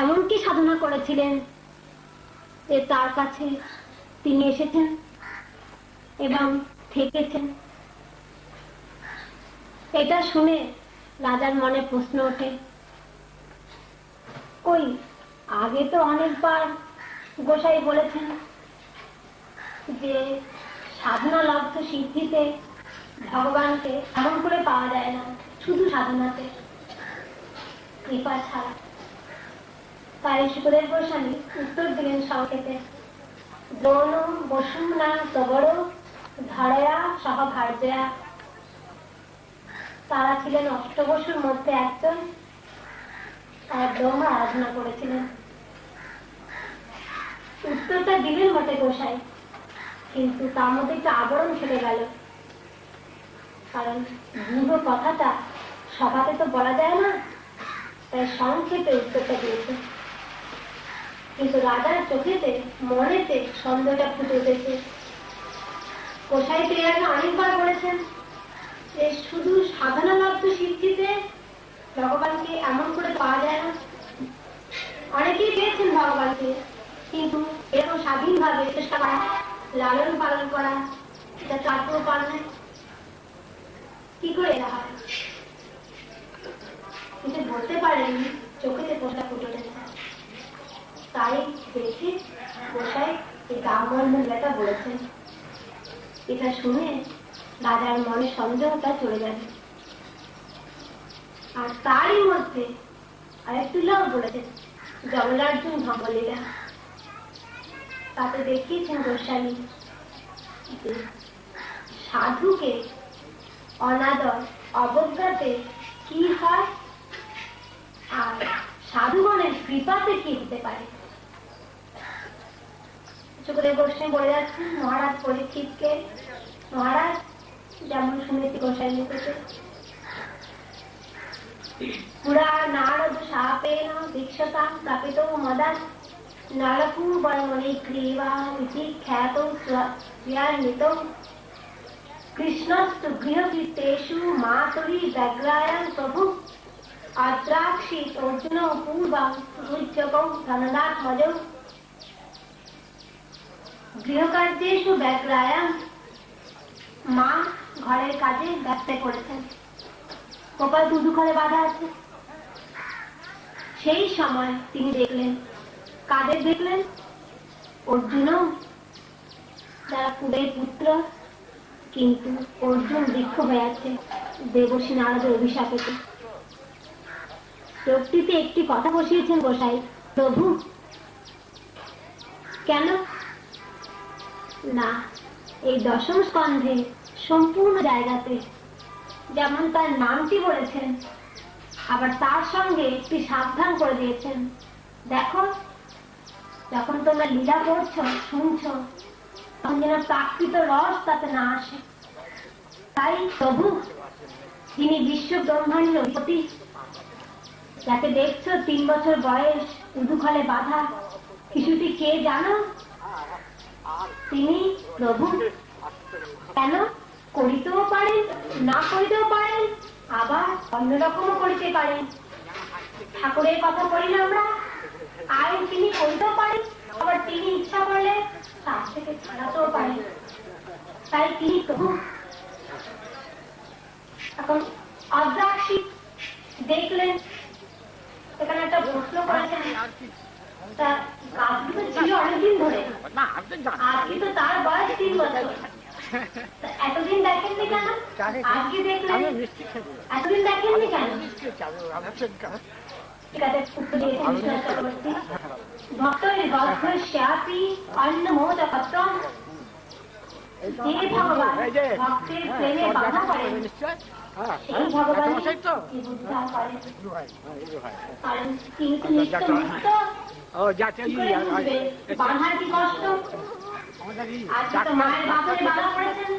এমন কি সাধনা করেছিলেন যে তার কাছে তিনি এসেছেন এবং থেকেছেন? এটা শুনে রাজার মনে প্রশ্ন ওঠে, কই আগে তো অনেকবার গোসাই বলেছেন যে সাধনা লব্ধ সিদ্ধিতে ভগবানকে এমন করে পাওয়া যায় না, শুধু সাধনাতে, কৃপা ছাড়া। তাই শুকদেব গোস্বামী উত্তর দিলেন সংক্ষেপে, দ্রোণ বসুনা তবড় ধরয়া সহভার্যয়া। তারা ছিলেন অষ্টবসুর মধ্যে একজন, তারা ব্রহ্ম আরাধনা করেছিলেন। উত্তরটা দিলেন বটে গোসাই, কিন্তু তার মধ্যে একটা আবরণ থেকে গেল। কারণ গূঢ় কথাটা সভাতে তো বলা যায় না, তাই সংক্ষেপে উত্তরটা দিয়েছে। কিন্তু রাজার চোখেতে মনেতে সন্দেহটা ফুটে উঠেছে। গোসাই তো এর আগে অনেকবার বলেছেন যে শুধু সাধনা লব্ধ সিদ্ধিতে ভগবানকে এমন করে পাওয়া যায় না। অনেকেই পেয়েছেন ভগবানকে, কিন্তু এরকম স্বাধীনভাবে চেষ্টা করা, লালন পালন করা, এটা চাত্র পালনে কি করে এরা হয়? কিন্তু বলতে পারেনি, চোখেতে পোষা ফুটে উঠেছে। তাই দেখে গোসাই এই গামবন্ধনটা বলেছেন। এটা শুনে রাজার মনে সন্দেহটা চলে গেল। আর তারই মধ্যে আরেকটু লাভ বলেছেন, জগলার্জুন ভঙ্গলীলা। তাতে দেখিয়েছেন গোস্বামী যে সাধুকে অনাদর অবজ্ঞাতে কি হয় আর সাধুগণের কৃপাতে কি হতে পারে। শুকদেব গোস্বামী বলে যাচ্ছেন মহারাজ পরীক্ষিতকে, মহারাজ যেমন শুনেছি গোসাই মুখেতে, পুরা নারদ শাপেন দীক্ষতাম প্রাপিত মদান নরকুবর্মণি ক্রিয়া ইতি খ্যাত স্বয়ান্বিত কৃষ্ণস্তু গৃহকীর্তেষু মাতুরি ব্যগ্রায়ণ প্রভু আদ্রাক্ষিত অর্জুন পূর্বং রুজ্জকৌ ধনদাত্মজৌ। গৃহকার্যেষু ব্যগ্রায়া মা ঘরের কাজে ব্যস্ত করেছেন। গোপাল দুধুঘরে বাধা আছে। সেই সময় তিনি দেখলেন, কাদের দেখলেন? অর্জুনও, যারা কুবের পুত্র, কিন্তু অর্জুন বৃক্ষ হয়ে আছে দেবর্ষি নারদের অভিশাপেতে। লোকটিতে একটি কথা বসিয়েছেন গোসাই, প্রভু কেন না এই দশম স্কন্ধে সম্পূর্ণ জায়গাতে যেমন তার নামটি বলেছেন, আবার তার সঙ্গে একটি সাবধান করে দিয়েছেন, দেখো যখন তোমরা লীলা করছো শুনছো তখন যেন প্রাকৃত রস তাতে না আসে। তাই প্রভু তিনি বিশ্ব ব্রহ্মাণ্ড অধিপতি, যাকে দেখছো 3 বছর বয়স উদুখলে বাঁধা শিশুটি কে জানো? তিনি প্রভু। কেন? করিতেও পারেন, না করিতেও পারেন, আবার অন্যরকমও করিতে পারেন। ঠাকুরের কথা বলি না আমরা, আইন তিনি করিতেও পারেন, আবার তিনি ইচ্ছা করলে তার থেকে ছাড়াতেও পারেন। তাই তিনি প্রভু। এখন অদ্রাক্ষী দেখলেন, এখানে একটা প্রশ্ন করেছেন, তা গাছটি তো ছিল অনেকদিন ধরে, আর কিন্তু তার বয়স 3 বছর। এতদিন দেখেননি কেন? আজকে দেখলেন, এতদিন দেখেননি কেন? ঠিক আছে, উত্তর দিয়েছেন বিশ্বনাথ চক্রবর্তী। ভক্তের গর্ভস্যাপি অন্নমোদকত্বম, যে ভগবান ভক্তের প্রেমে বাধা করেন সেই ভগবান উদ্ধার করেন। কারণ তিনি তো নিত্য মুক্ত, বাধার কি কষ্ট? আজকে তো মায়ের বাপরে বাধা পড়েছেন,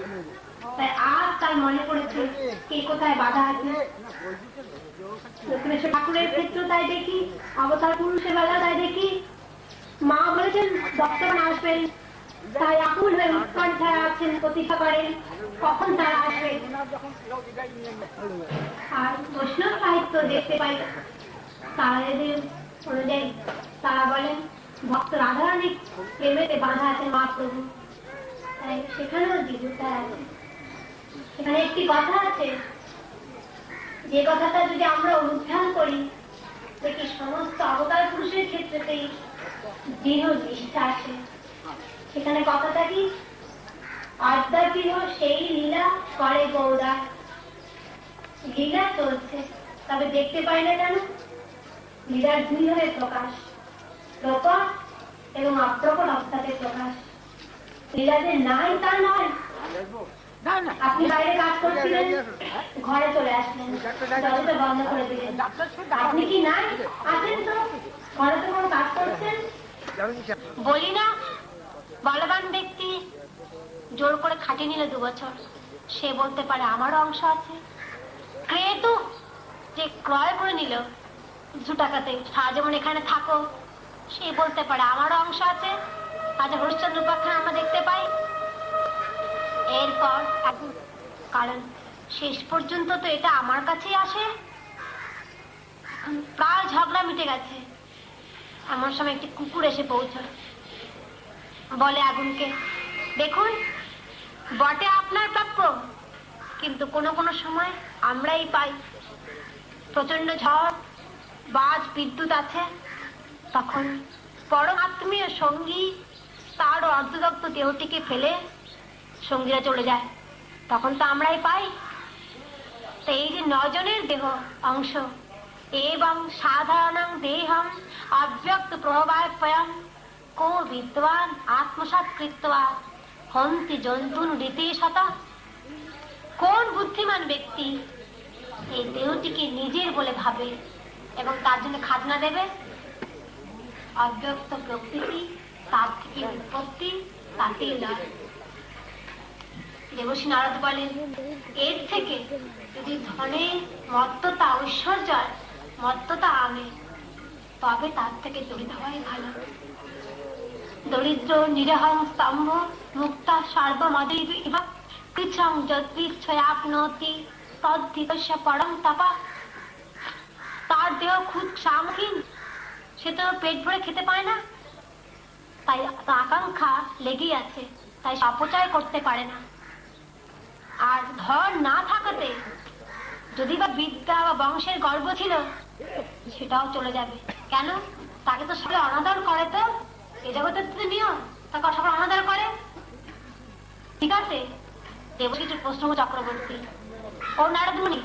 তাই আজ তার মনে পড়েছে কে কোথায় বাধা আছে। দক্ষিণেশ্বর ঠাকুরের ক্ষেত্র তাই দেখি, অবতার পুরুষের বেলা তাই দেখি, মা বলেছেন ভক্তগণ আসবেন, তাই আকুল হয়ে উৎকণ্ঠায় আছেন, প্রতীক্ষা করেন কখন তারা আসবে। আর বৈষ্ণব সাহিত্য দেখতে পাই তারাদের অনুযায়ী তারা বলেন ভক্ত রাধারানীর প্রেমেতে বাঁধা আছে মহাপ্রভু, তাই সেখানেও জীবুতার আছে। সেখানে একটি কথা আছে, যে কথাটা যদি আমরা অনুধ্যান করি দেখি সমস্ত অবতার পুরুষের ক্ষেত্রেতেই দৃঢ় নিষ্ঠা আসে। সেখানে কথাটা কি? আদ্যাগৃহ সেই লীলা করে গৌরা। লীলা চলছে, তবে দেখতে পাই না কেন? লীলার 2 ভাবে প্রকাশ, প্রকট এবং অপ্রকট অবস্থাতে প্রকাশ। লীলা যে নাই তা নয়। আপনি বাইরে কাজ করছিলেন, ঘরে চলে আসলেন, দরজা বন্ধ করে দিলেন, আপনি কি নাই? আছেন তো, ঘরে তো কোনো কাজ করছেন। বলি না, বলবান ব্যক্তি জোর করে খাটিয়ে নিল 2 বছর, সে বলতে পারে আমারও অংশ আছে। ক্রেতু যে ক্রয় করে নিল 2 টাকাতে, সারা জীবন এখানে থাকো, সে বলতে পারে আমারও অংশ আছে। আজ হরিশ্চন্দ্র উপাখ্যান আমরা দেখতে পাই। এরপর কারণ শেষ পর্যন্ত তো এটা আমার কাছেই আসে। প্রায় ঝগড়া মিটে গেছে, এমন সময় একটি কুকুর এসে পৌঁছয়, বলে আগুনকে, দেখুন বটে আপনার প্রাপ্য, কিন্তু কোনো কোনো সময় আমরাই পাই। প্রচন্ড ঝড়, বাজ, বিদ্যুৎ আছে, তখন পরম আত্মীয় সঙ্গী তার অর্ধদগ্ধ দেহটিকে ফেলে সঙ্গীরা চলে যায়, তখন তো আমরাই পাই। তো এই যে 9 জনের দেহ অংশ, এবং সাধারণং দেহম অব্যক্ত প্রভাবায়পয়ম কো বিদ্বান আত্মসাৎ কৃত্বা হন্তি জন্তুন রীতি শত। কোন বুদ্ধিমান ব্যক্তি এই দেহটিকে নিজের বলে ভাবে এবং তার জন্য খাজনা দেবে? অব্যক্ত প্রকৃতি, তার থেকে উৎপত্তি, তাতেই নয়। দেবর্ষি নারদ বলেন, এর থেকে যদি ধনে মত্ততা, ঐশ্বর্য মত্ততা আনে, তবে তার থেকে দরিদ্র হওয়াই ভালো। দরিদ্র নিরহং স্তম্ভ মুক্তা সর্বমদৈব কৃচ্ছং যদ্বিচ্ছয়াপ্নোতি তদ্ধিতস্য পরম তপা। তার দেহ খুব সামহীন, সে তো পেট ভরে খেতে পায় না, তাই তো আকাঙ্ক্ষা লেগেই আছে, তাই অপচয় করতে পারে না। আর ধন না থাকাতে যদি বা বিদ্যা বা বংশের গর্ব ছিল, সেটাও চলে যাবে। কেন? তাকে তো সবাই অনাদর করে, তো এ জগতের তো নিয়ম, তাকে সবাই অনাদর করে। ঠিক আছে, দেবকীর প্রশ্ন চক্রবর্তী, ও নারদমুনি,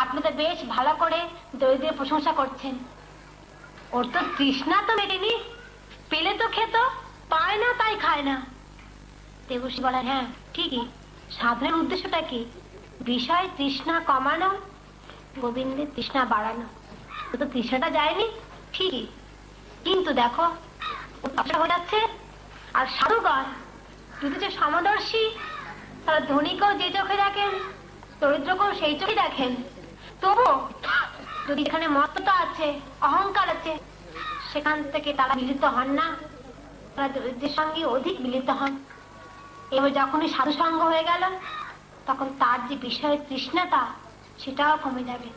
আপনি তো বেশ ভালো করে দরিদ্রের প্রশংসা করছেন। ওর তো তৃষ্ণা তো মেটেনি, পেলে তো খেত, পায় না তাই খায় না। দেবশ্রী বলেন, হ্যাঁ ঠিকই, সাধনের উদ্দেশ্যটা কি? বিষয় তৃষ্ণা কমানো, গোবিন্দের তৃষ্ণা বাড়ানো। তো তৃষ্ণাটা যায়নি ঠিকই, কিন্তু দেখো হয়ে যাচ্ছে। আর সাধুগণ যদি যে সমদর্শী, তারা ধনীকেও যে চোখে দেখেন, দরিদ্রকেও সেই চোখে দেখেন। তবু যদি এখানে মত্ততা আছে, অহংকার আছে, সেখান থেকে তারা মিলিত হন না, তারা দরিদ্রের সঙ্গে অধিক মিলিত হন। এবার যখনই সাধু সঙ্গ হয়ে গেল, তখন তার যে বিষয়ের তৃষ্ণাটা, সেটাও কমে যাবে।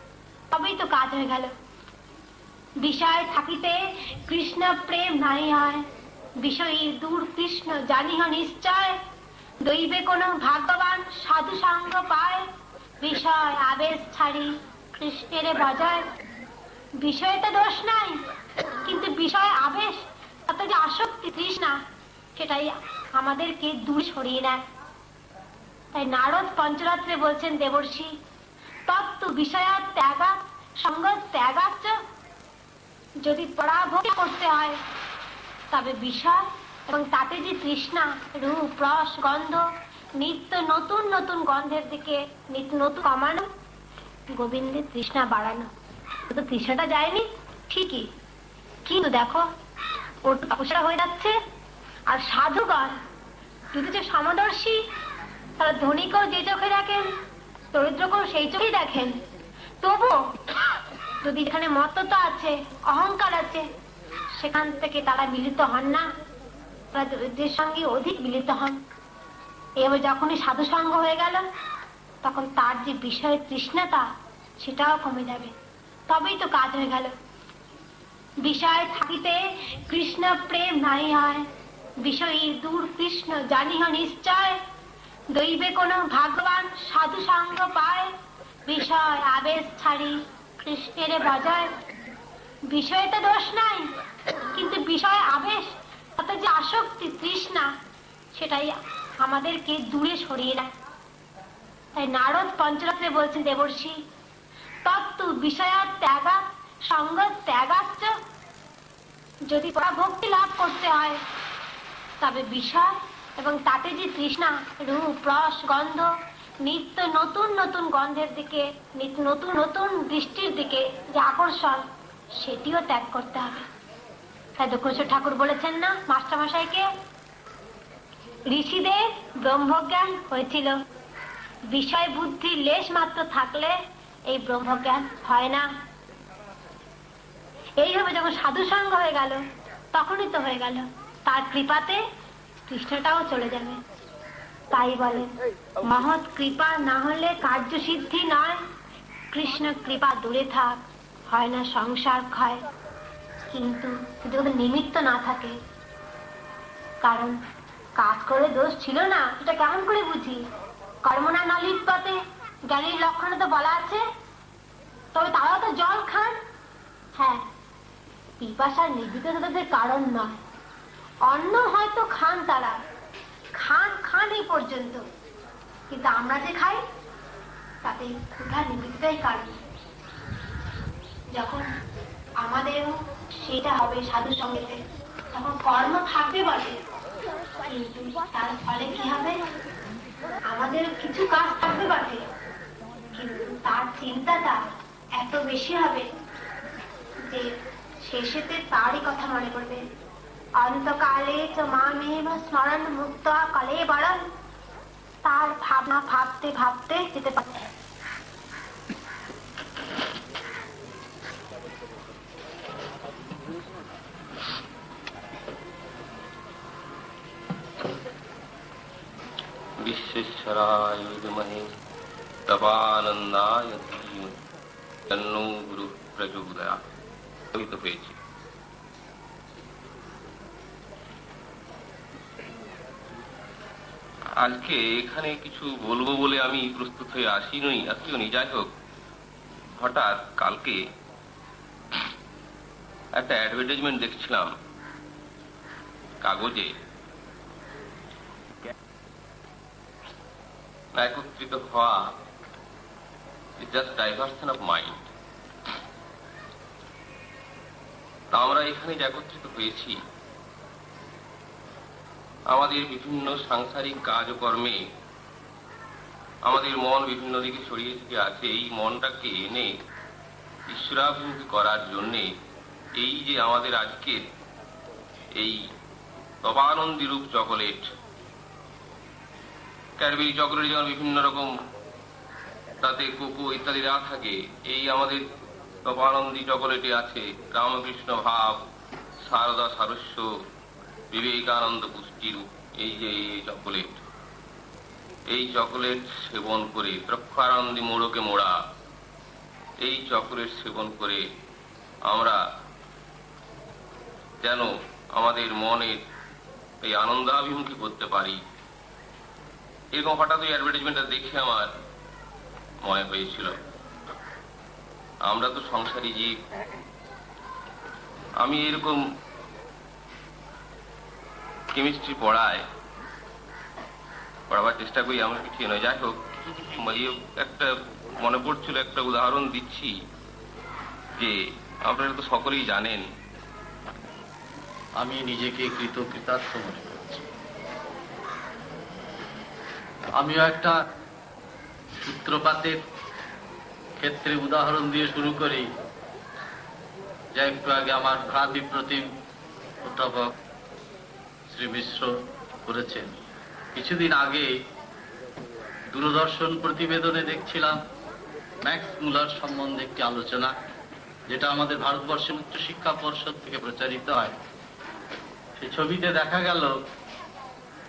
তবেই তো কাজ হয়ে গেল। বিষয় থাকিতে কৃষ্ণ প্রেম নাই হয়, বিষয়ী দূর কৃষ্ণ জানিহ নিশ্চয়, দৈবে কোন ভাগ্যবান সাধু সঙ্গ পায়, বিষয় আবেশ ছাড়ি কৃষ্ণের বাজায়। বিষয়টা দোষ নাই, কিন্তু বিষয় আবেশ, তাতে যে আসক্তি তৃষ্ণা, সেটাই আমাদেরকে দূর সরিয়ে নেয়। তাই নারদ পঞ্চরাত্রে বলছেন, দেবর্ষি তত্ত্ব বিষয়া ত্যাগা সঙ্গ ত্যাগাচ্চ। যদি পরাভোগ করতে হয়, তবে বিষয় এবং তাতে যে তৃষ্ণা, রূপ রস গন্ধ, নিত্য নতুন নতুন গন্ধের দিকে নিত্য নতুন কমানো, গোবিন্দের তৃষ্ণা বাড়ানো। তো তৃষ্ণাটা যায়নি ঠিকই, কিন্তু দেখো ওর তপস্যা হয়ে যাচ্ছে। আর সাধুগণ যদি যে সমদর্শী, তারা ধনীকেও যে চোখে দেখেন, দরিদ্রকেও সেই চোখেই দেখেন। তবু যদি এখানে মত্ততা আছে, অহংকার আছে, সেখান থেকে তারা মিলিত হন না, তারা দরিদ্রের সঙ্গে অধিক মিলিত হন। এবার যখনই সাধু সঙ্গ হয়ে গেল, তখন তার যে বিষয়ের তৃষ্ণাটা, সেটাও কমে যাবে। তবেই তো কাজ হয়ে গেল। বিষয় থাকিতে কৃষ্ণ প্রেম নাই হয়, বিষয়ী দূর কৃষ্ণ জানিহ নিশ্চয়, দৈবে কোন ভাগ্যবান সাধু সঙ্গ পায়, বিষয় আবেশ ছাড়ি কৃষ্ণের বাজায়। বিষয়টা দোষ নাই, কিন্তু বিষয় আবেশ, তাতে যে আসক্তি তৃষ্ণা, সেটাই আমাদেরকে দূরে সরিয়ে নেয়। তাই নারদ পঞ্চরাত্রে বলছেন, দেবর্ষি তত্ত্ব বিষয়া ত্যাগা সঙ্গ ত্যাগাচ্চ। যদি পরাভক্তি লাভ করতে হয়, তবে বিষয় এবং তাতে যে তৃষ্ণা, রূপ রস গন্ধ, নিত্য নতুন নতুন গন্ধের দিকে, নিত্য নতুন নতুন দৃষ্টির দিকে যে আকর্ষণ, সেটিও ত্যাগ করতে হবে। তাই দক্ষিণেশ্বর ঠাকুর বলেছেন না মাস্টারমশাইকে, ঋষিদের ব্রহ্মজ্ঞান হয়েছিল, বিষয় বুদ্ধির লেশ মাত্র থাকলে এই ব্রহ্মজ্ঞান হয় না। এইভাবে যখন সাধু সঙ্গ হয়ে গেল, তখনই তো হয়ে গেল, তার কৃপাতে কৃষ্ণটাও চলে যাবে। তাই বলে, মহৎ কৃপা না হলে কার্য সিদ্ধি নয়, কৃষ্ণ কৃপা দূরে থাক, হয় না সংসার ক্ষয়। কিন্তু যদি ওদের নিমিত্ত না থাকে, কারণ কাজ করে দোষ ছিল না, এটা কেমন করে বুঝি? কর্মনা নলিত পথে জ্ঞানীর লক্ষণে তো বলা আছে। তবে তারাও তো জল খান। হ্যাঁ, পিপাসার নির্বিত তাদের কারণ নয়, অন্ন হয়তো খান, তারা খান এই পর্যন্ত, কিন্তু আমরা যে খাই তাতে ক্ষুধার নির্বিতই কারণ। যখন আমাদের সেটা হবে সাধু সঙ্গেতে, তখন কর্ম থাকবে বটে, কিন্তু তার ফলে কি হবে? আমাদের কিছু কাজ থাকবে বটে, কিন্তু তার চিন্তাটা এত বেশি হবে যে শেষেতে তারই কথা মনে করবে। অন্তকালে চ মামেব স্মরণ মুক্ত কালে বরণ, তার ভাবনা ভাবতে ভাবতে যেতে পারে। विश्वेश्वराय विद्महे तवानंदाय धीमहि तन्नो गुरु प्रचोदयात्। হয়েছে আজকে এখানে কিছু বলবো বলে আমি প্রস্তুত হয়ে আসিনি। যাই হোক, হঠাৎ কালকে একটা অ্যাডভার্টাইজমেন্ট দেখছিলাম কাগজে, একত্রিত হওয়া জাস্ট ডাইভার্সন অফ মাইন্ড। আমরা এখানে যে একত্রিত হয়েছি, আমাদের বিভিন্ন সাংসারিক কাজকর্মে আমাদের মন বিভিন্ন দিকে ছড়িয়ে ছিটিয়ে আছে। এই মনটাকে এনে ঈশ্বরাভিমুখী করার জন্যে এই যে আমাদের আজকের এই তপানন্দী রূপ চকোলেট, ক্যাডবেরি চকোলেট যেমন বিভিন্ন রকম তাতে কোকো ইত্যাদি দেওয়া থাকে, এই আমাদের তপানন্দী চকোলেটে আছে রামকৃষ্ণ ভাব, সারদা সারস্য, বিবেকানন্দ পুষ্টিরূপ। এই যে চকোলেট, এই চকোলেট সেবন করে দ্রক্ষানন্দী মোড়কে মোড়া, এই চকোলেট সেবন করে আমরা যেন আমাদের মনের এই আনন্দাভিমুখী করতে পারি। এরকম হঠাৎ ওই অ্যাডভার্টাইজমেন্টটা দেখে আমার মনে হয়েছিল, আমরা তো সংসারী জীব। আমি এরকম কেমিস্ট্রি পড়াবার চেষ্টা করি, আমার কিছু নয়। যাই হোক, একটা মনে পড়ছিল, একটা উদাহরণ দিচ্ছি যে আপনারা তো সকলেই জানেন, আমি নিজেকে কৃতকৃতার্থ মনে করছি। আমিও একটা সূত্রপাতের ক্ষেত্রে উদাহরণ দিয়ে শুরু করি, যা একটু আগে আমার ভ্রাতৃ প্রতিম অধ্যাপক শ্রী মিশ্র করেছেন। কিছুদিন আগে দূরদর্শন প্রতিবেদনে দেখছিলাম ম্যাক্স মুলার সম্বন্ধে একটি আলোচনা, যেটা আমাদের ভারতবর্ষের উচ্চশিক্ষা পর্ষদ থেকে প্রচারিত হয়। সেই ছবিতে দেখা গেল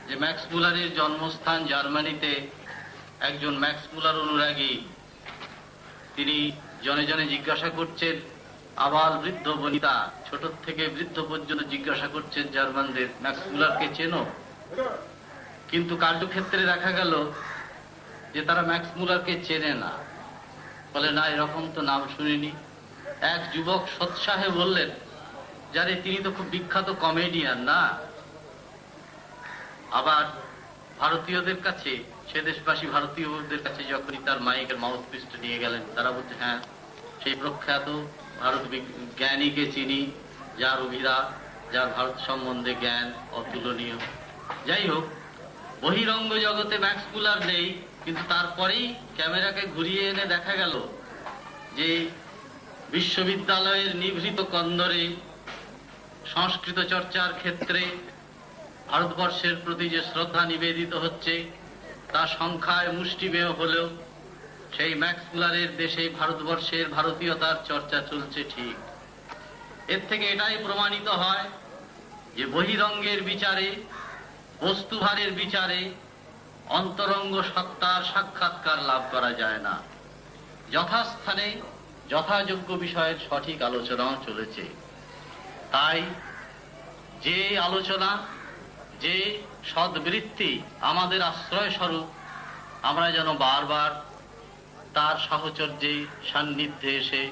যে ম্যাক্স মুলারের জন্মস্থান জার্মানিতে। একজন ম্যাক্স মুলার অনুরাগী, তিনি জনে জনে জিজ্ঞাসা করছেন, আবাল বৃদ্ধ বনিতা, ছোট থেকে বৃদ্ধ পর্যন্ত জিজ্ঞাসা করছেন জার্মানদের, ম্যাক্স মুলারকে চেনো? কিন্তু কার্যক্ষেত্রে দেখা গেল যে তারা ম্যাক্স মুলারকে চেনে না। বলে, না, এরকম তো নাম শুনিনি। এক যুবক সৎসাহে বললেন, যারে তিনি তো খুব বিখ্যাত কমেডিয়ান না? আবার ভারতীয়দের কাছে, সে দেশবাসী ভারতীয়দের কাছে যখনই তার মাইকের মাউথপিসটা নিয়ে গেলেন, তারা বলছে, হ্যাঁ, সেই প্রখ্যাত ভারত জ্ঞানীকে চিনি, যার অভিধান, যার ভারত সম্বন্ধে জ্ঞান অতুলনীয়। যাই হোক, বহিরঙ্গ জগতে ম্যাক্স মুলার নেই, কিন্তু তারপরেই ক্যামেরাকে ঘুরিয়ে এনে দেখা গেল যে বিশ্ববিদ্যালয়ের নিভৃত কন্দরে সংস্কৃত চর্চার ক্ষেত্রে ভারতবর্ষের প্রতি যে শ্রদ্ধা নিবেদিত হচ্ছে, তা সংখ্যায় মুষ্টিমেয় হলেও সেই ম্যাক্স মুলারের দেশে ভারতবর্ষের ভারতীয়তার চর্চা চলছে ঠিক। এর থেকে এটাই প্রমাণিত হয় যে বহিরঙ্গের বিচারে, বস্তুভারের বিচারে অন্তরঙ্গ সত্তার সাক্ষাৎকার লাভ করা যায় না। যথাস্থানে যথাযোগ্য বিষয়ের সঠিক আলোচনাও চলেছে। তাই যে আলোচনা, যে সদ্বৃত্তি আমাদের আশ্রয় স্বরূপ, আমরা যেন বারবার তার সাহচর্যে, সান্নিধ্যে এসে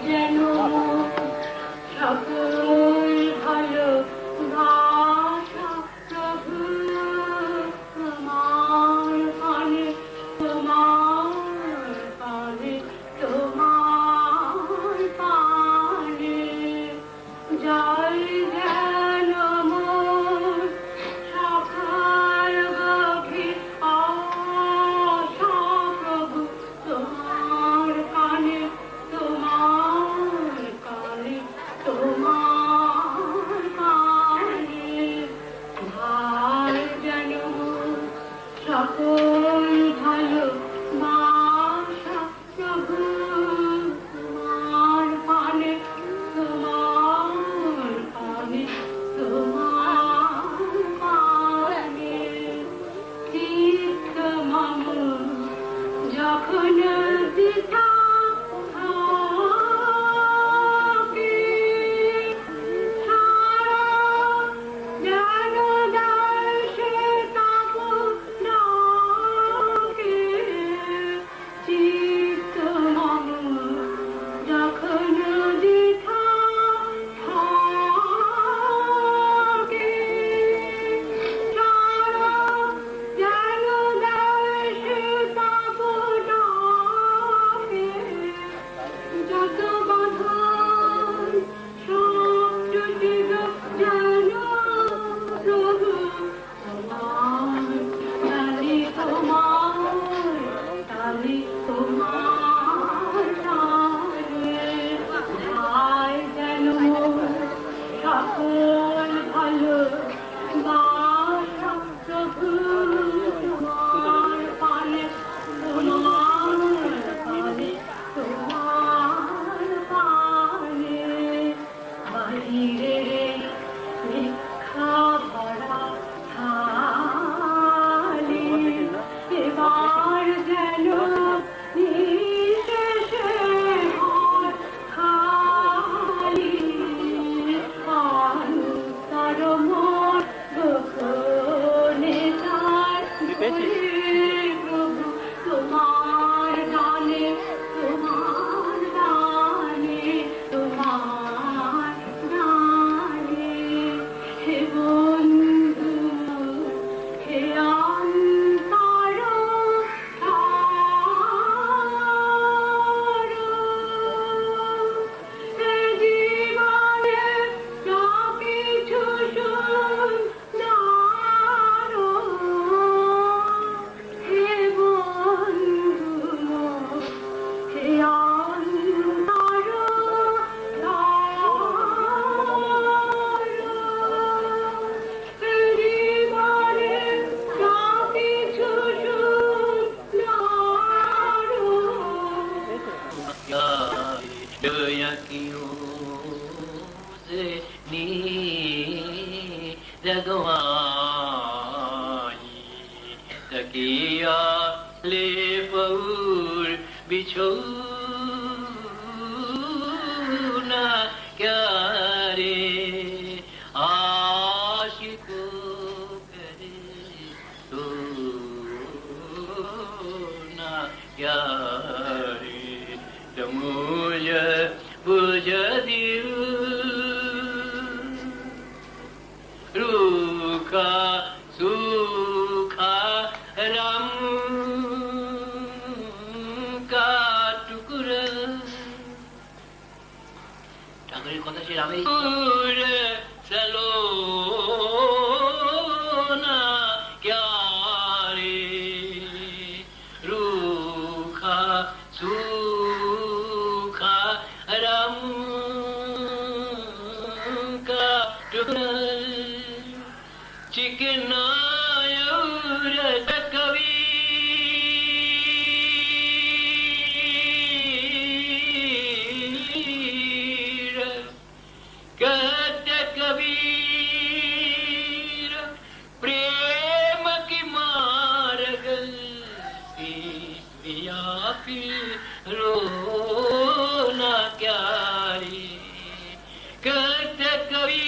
যেন সকল ভালো ভাষা প্রভু তোমার পানে তোমার পানে তোমার পানে জয় যেন মোর সখার গভীর আশা প্রভু তোমার কানে তোমার কানে তোমার কানে ভাই যেন সকল ভালো বাসা প্রভু তোমার পানে তোমার পানে তোমার পানে তীর্থ মাম যখন দিতা থাকে সারা যেন দাসে তাপ ডাকে তীর্থ মাম যখন দিতা থাকে সারা যেন দাসে তাপ ডাকে যত বাধার সব জটিল যেন প্রভু তোমার তালি তোমার তালি তোমার তালে ভাই যেন সকল ভালো বাসা প্রভু তোমার পানে তোমার পানে তোমার পানে বাহিরে ভিক্ষা ভরা থালি এবার যেন নিঃশেষে হয় খালি তার মোর গোপনে তার প্রভু তোমার গানে তোমার গানে তোমার গানে হে বন্ধু হে অন্তর হে জীবনে যা কিছু সুন্দর হে বন্ধু হে অন্তর হে জীবনে যা কিছু সুন্দর तकिया ले पौर बिछोना क्या रे आशिको करे तो ना क्या रे तमुल बुझ दिल रूखा सूखा राम का टुकड़ा ঠাকুরের কথা সে রামে চলো না क्या রে रूखा सूखा राम का टुकड़ा चिकना कबीर कहते कबीर प्रेम की मार्ग व्यापी रोना क्या रे कहते कबीर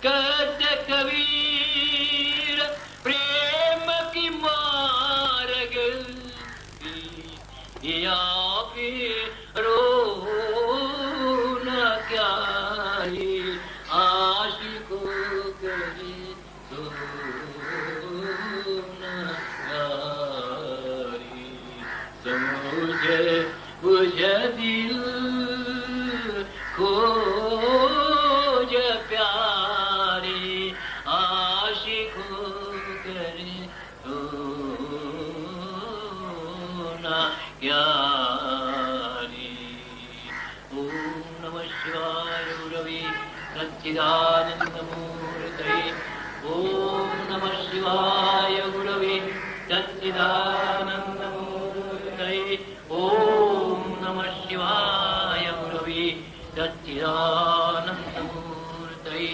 कहते कबीर प्रेम की मार्ग या फिर रोना क्या है आशिकों करी सोना यारी समझे मुझे दिल खोज प्यारे आशिकों करे सोना यारी ओम नमः शिवाय गुरवे सच्चिदानंदमूर्तये ओम नमः शिवाय गुरवे सच्चिदानंदमूर्तये ओम नमः शिवाय गुरवे सच्चिदानंदमूर्तये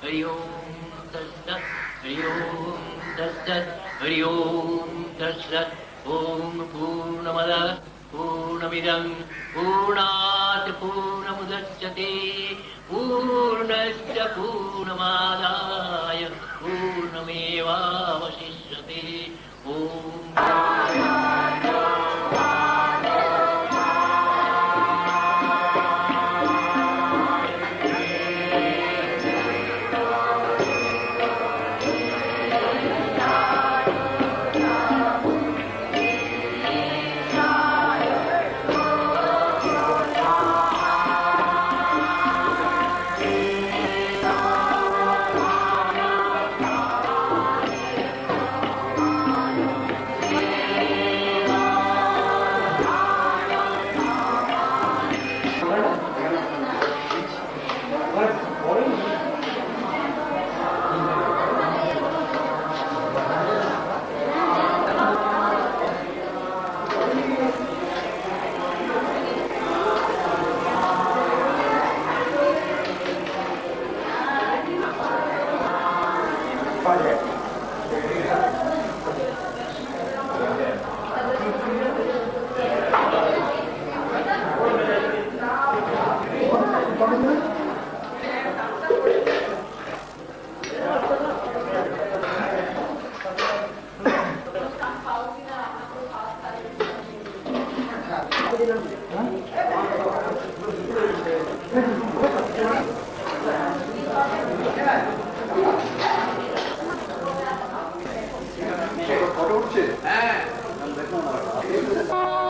हरि ओम तत्सत् हरि ओम तत्सत् हरि ओम तत्सत् ओम पूर्णमदः पूर्णमिदं पूर्णात् पूर्णमुदच्यते पूर्णस्य पूर्णमादाय पूर्णमेवावशिष्यते ओम ফটো উঠছে হ্যাঁ দেখুন